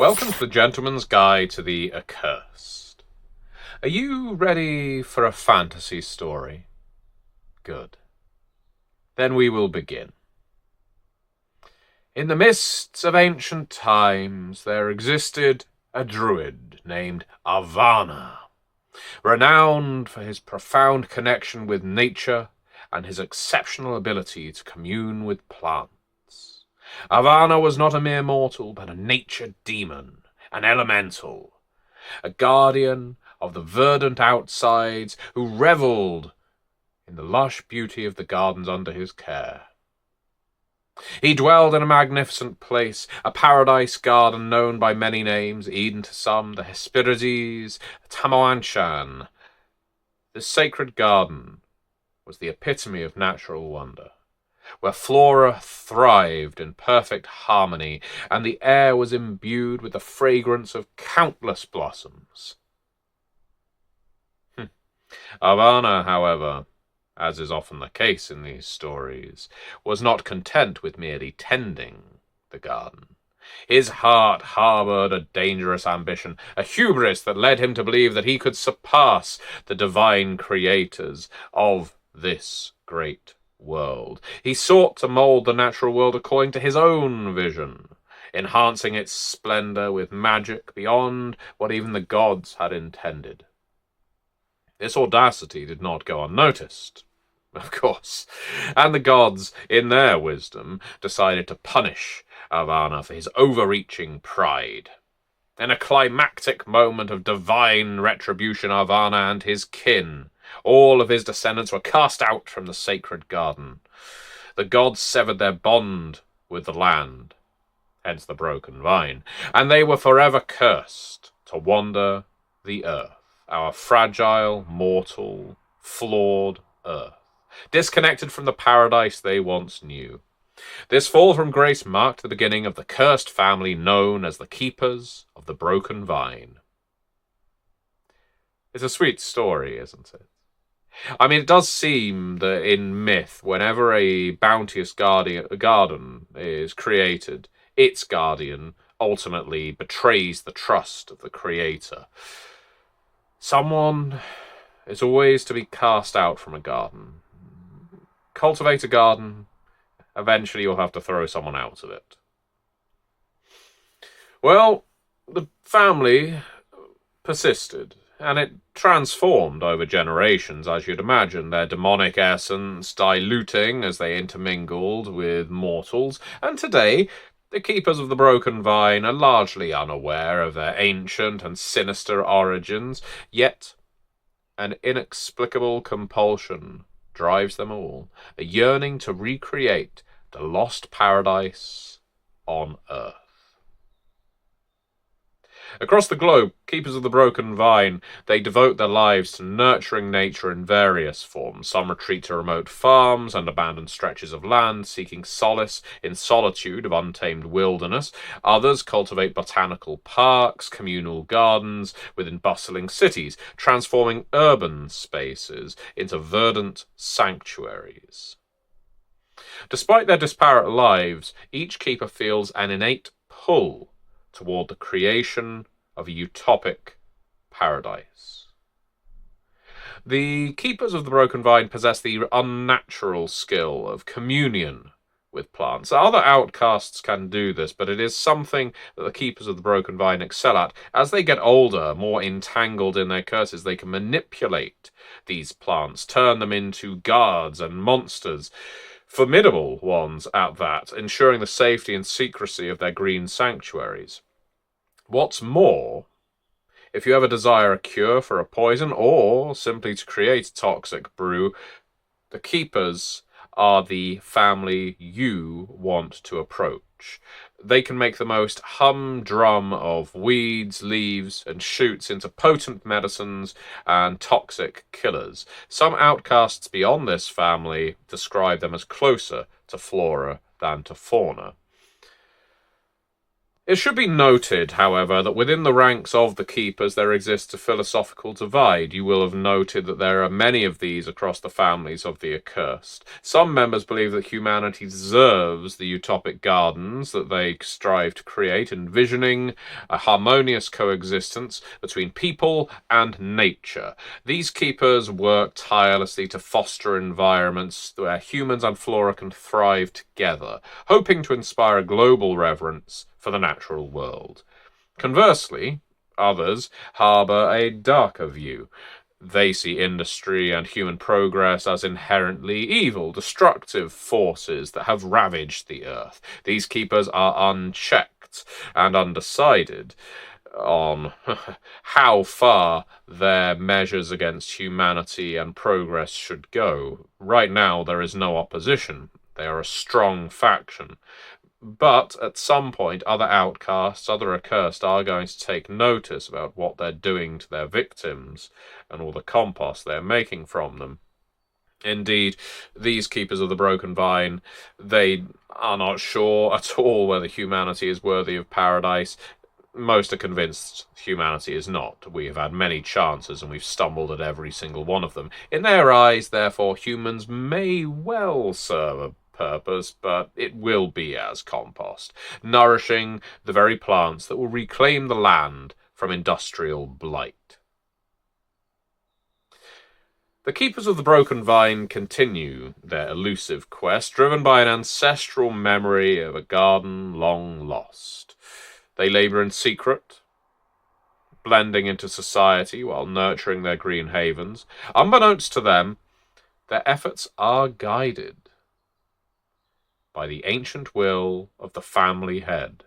Welcome to the Gentleman's Guide to the Accursed. Are you ready for a fantasy story? Good. Then we will begin. In the mists of ancient times, there existed a druid named Avana, renowned for his profound connection with nature and his exceptional ability to commune with plants. Avana was not a mere mortal, but a nature demon, an elemental, a guardian of the verdant outsides who revelled in the lush beauty of the gardens under his care. He dwelled in a magnificent place, a paradise garden known by many names, Eden to some, the Hesperides, Tamawanshan. This sacred garden was the epitome of natural wonder, where flora thrived in perfect harmony, and the air was imbued with the fragrance of countless blossoms. Avana, however, as is often the case in these stories, was not content with merely tending the garden. His heart harboured a dangerous ambition, a hubris that led him to believe that he could surpass the divine creators of this great world. He sought to mould the natural world according to his own vision, enhancing its splendour with magic beyond what even the gods had intended. This audacity did not go unnoticed, of course, and the gods, in their wisdom, decided to punish Avana for his overreaching pride. In a climactic moment of divine retribution, Avana and his kin, all of his descendants, were cast out from the sacred garden. The gods severed their bond with the land, hence the broken vine, and they were forever cursed to wander the earth, our fragile, mortal, flawed earth, disconnected from the paradise they once knew. This fall from grace marked the beginning of the cursed family known as the Keepers of the Broken Vine. It's a sweet story, isn't it? I mean, it does seem that in myth, whenever a bounteous garden is created, its guardian ultimately betrays the trust of the creator. Someone is always to be cast out from a garden. Cultivate a garden, eventually you'll have to throw someone out of it. Well, the family persisted, and it transformed over generations, as you'd imagine, their demonic essence diluting as they intermingled with mortals, and today the Keepers of the Broken Vine are largely unaware of their ancient and sinister origins, yet an inexplicable compulsion drives them all, a yearning to recreate the lost paradise on Earth. Across the globe, Keepers of the Broken Vine, they devote their lives to nurturing nature in various forms. Some retreat to remote farms and abandoned stretches of land, seeking solace in solitude of untamed wilderness. Others cultivate botanical parks, communal gardens within bustling cities, transforming urban spaces into verdant sanctuaries. Despite their disparate lives, each keeper feels an innate pull toward the creation of a utopic paradise. The Keepers of the Broken Vine possess the unnatural skill of communion with plants. Other outcasts can do this, but it is something that the Keepers of the Broken Vine excel at. As they get older, more entangled in their curses, they can manipulate these plants, turn them into guards and monsters, formidable ones at that, ensuring the safety and secrecy of their green sanctuaries. What's more, if you ever desire a cure for a poison or simply to create a toxic brew, the Keepers are the family you want to approach. They can make the most humdrum of weeds, leaves, and shoots into potent medicines and toxic killers. Some outcasts beyond this family describe them as closer to flora than to fauna. It should be noted, however, that within the ranks of the keepers there exists a philosophical divide. You will have noted that there are many of these across the families of the accursed. Some members believe that humanity deserves the utopic gardens that they strive to create, envisioning a harmonious coexistence between people and nature. These keepers work tirelessly to foster environments where humans and flora can thrive together, hoping to inspire a global reverence for the natural world. Conversely, others harbour a darker view. They see industry and human progress as inherently evil, destructive forces that have ravaged the earth. These keepers are unchecked and undecided on how far their measures against humanity and progress should go. Right now, there is no opposition. They are a strong faction. But at some point, other outcasts, other accursed, are going to take notice about what they're doing to their victims and all the compost they're making from them. Indeed, these keepers of the broken vine, they are not sure at all whether humanity is worthy of paradise. Most are convinced humanity is not. We have had many chances and we've stumbled at every single one of them. In their eyes, therefore, humans may well serve a purpose, but it will be as compost, nourishing the very plants that will reclaim the land from industrial blight. The keepers of the broken vine continue their elusive quest, driven by an ancestral memory of a garden long lost. They labour in secret, blending into society while nurturing their green havens. Unbeknownst to them, their efforts are guided by the ancient will of the family head,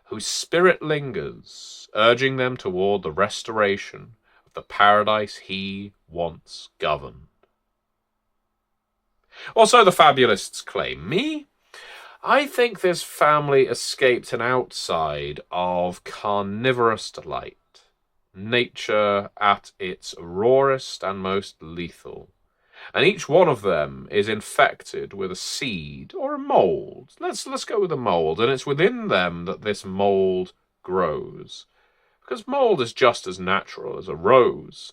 whose spirit lingers, urging them toward the restoration of the paradise he once governed. Or so the fabulists claim. Me? I think this family escaped an outside of carnivorous delight, nature at its rawest and most lethal. And each one of them is infected with a seed or a mold. Let's go with a mold, and it's within them that this mold grows. Because mold is just as natural as a rose.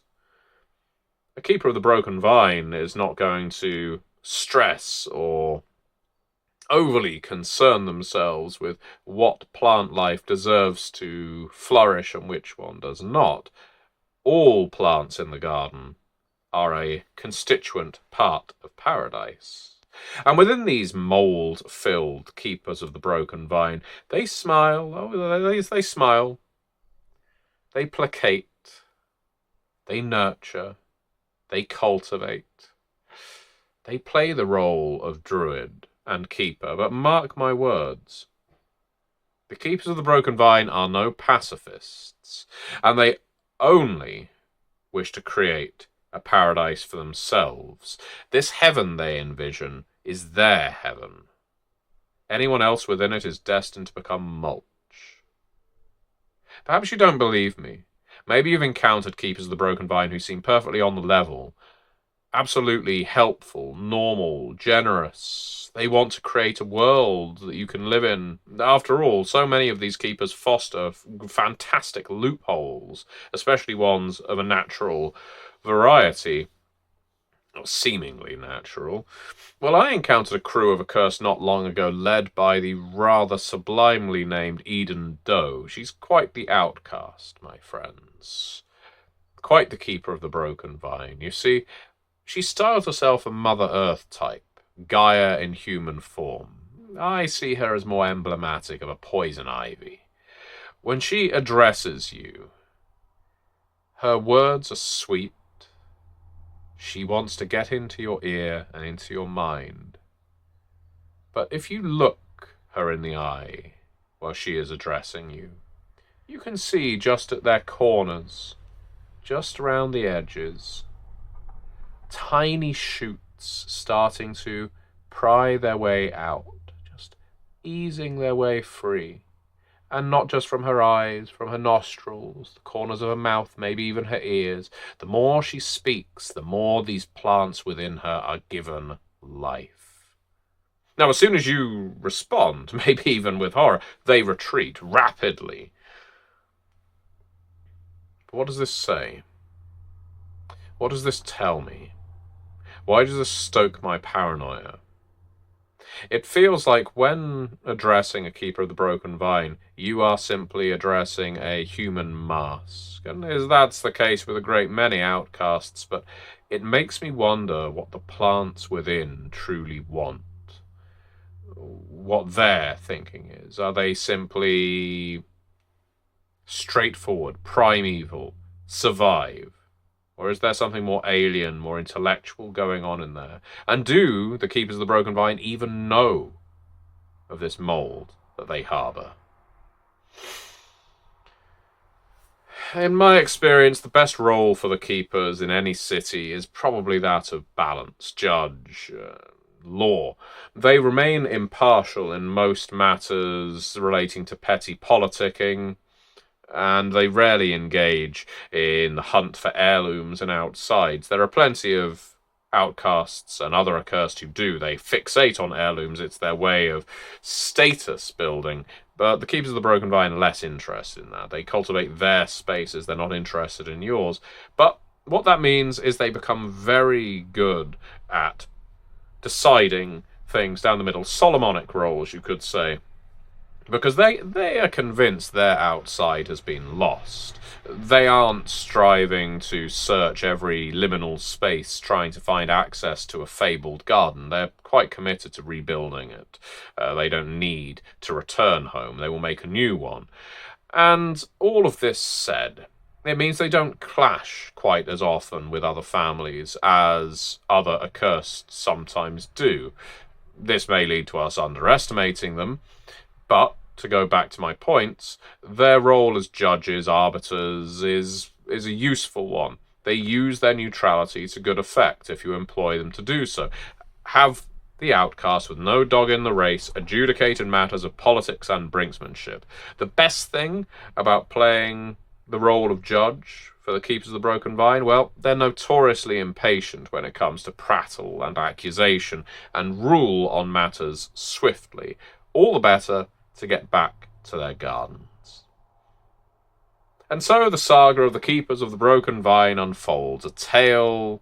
A keeper of the broken vine is not going to stress or overly concern themselves with what plant life deserves to flourish and which one does not. All plants in the garden are a constituent part of paradise. And within these mold-filled keepers of the broken vine, they smile, they smile, they placate, they nurture, they cultivate. They play the role of druid and keeper, but mark my words, the keepers of the broken vine are no pacifists, and they only wish to create a paradise for themselves. This heaven they envision is their heaven. Anyone else within it is destined to become mulch. Perhaps you don't believe me. Maybe you've encountered keepers of the broken vine who seem perfectly on the level, absolutely helpful, normal, generous. They want to create a world that you can live in. After all, so many of these keepers foster fantastic loopholes, especially ones of a natural variety, or seemingly natural. Well, I encountered a crew of a curse not long ago, led by the rather sublimely named Eden Doe. She's quite the outcast, my friends. Quite the keeper of the broken vine. You see, she styles herself a Mother Earth type, Gaia in human form. I see her as more emblematic of a poison ivy. When she addresses you, her words are sweet. She wants to get into your ear and into your mind. But if you look her in the eye while she is addressing you, you can see just at their corners, just around the edges, tiny shoots starting to pry their way out, just easing their way free. And not just from her eyes, from her nostrils, the corners of her mouth, maybe even her ears. The more she speaks, the more these plants within her are given life. Now, as soon as you respond, maybe even with horror, they retreat rapidly. But what does this say? What does this tell me? Why does this stoke my paranoia? It feels like when addressing a Keeper of the Broken Vine, you are simply addressing a human mask. And that's the case with a great many outcasts, but it makes me wonder what the plants within truly want. What their thinking is. Are they simply straightforward, primeval, survive? Or is there something more alien, more intellectual going on in there? And do the Keepers of the Broken Vine even know of this mold that they harbour? In my experience, the best role for the Keepers in any city is probably that of balance, judge, law. They remain impartial in most matters relating to petty politicking, and they rarely engage in the hunt for heirlooms and outsides. There are plenty of outcasts and other accursed who do. They fixate on heirlooms. It's their way of status building. But the Keepers of the Broken Vine are less interested in that. They cultivate their spaces. They're not interested in yours. But what that means is they become very good at deciding things down the middle. Solomonic roles, you could say. Because they are convinced their outside has been lost. They aren't striving to search every liminal space trying to find access to a fabled garden. They're quite committed to rebuilding it. They don't need to return home. They will make a new one. And all of this said, it means they don't clash quite as often with other families as other accursed sometimes do. This may lead to us underestimating them, but to go back to my points, their role as judges, arbiters, is a useful one. They use their neutrality to good effect if you employ them to do so. Have the outcast with no dog in the race adjudicate in matters of politics and brinksmanship. The best thing about playing the role of judge for the Keepers of the Broken Vine, well, they're notoriously impatient when it comes to prattle and accusation, and rule on matters swiftly. All the better to get back to their gardens. And so the saga of the Keepers of the Broken Vine unfolds, a tale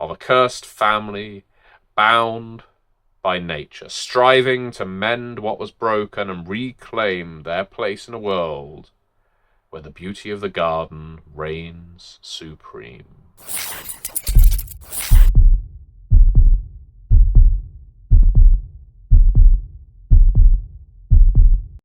of a cursed family bound by nature, striving to mend what was broken and reclaim their place in a world where the beauty of the garden reigns supreme.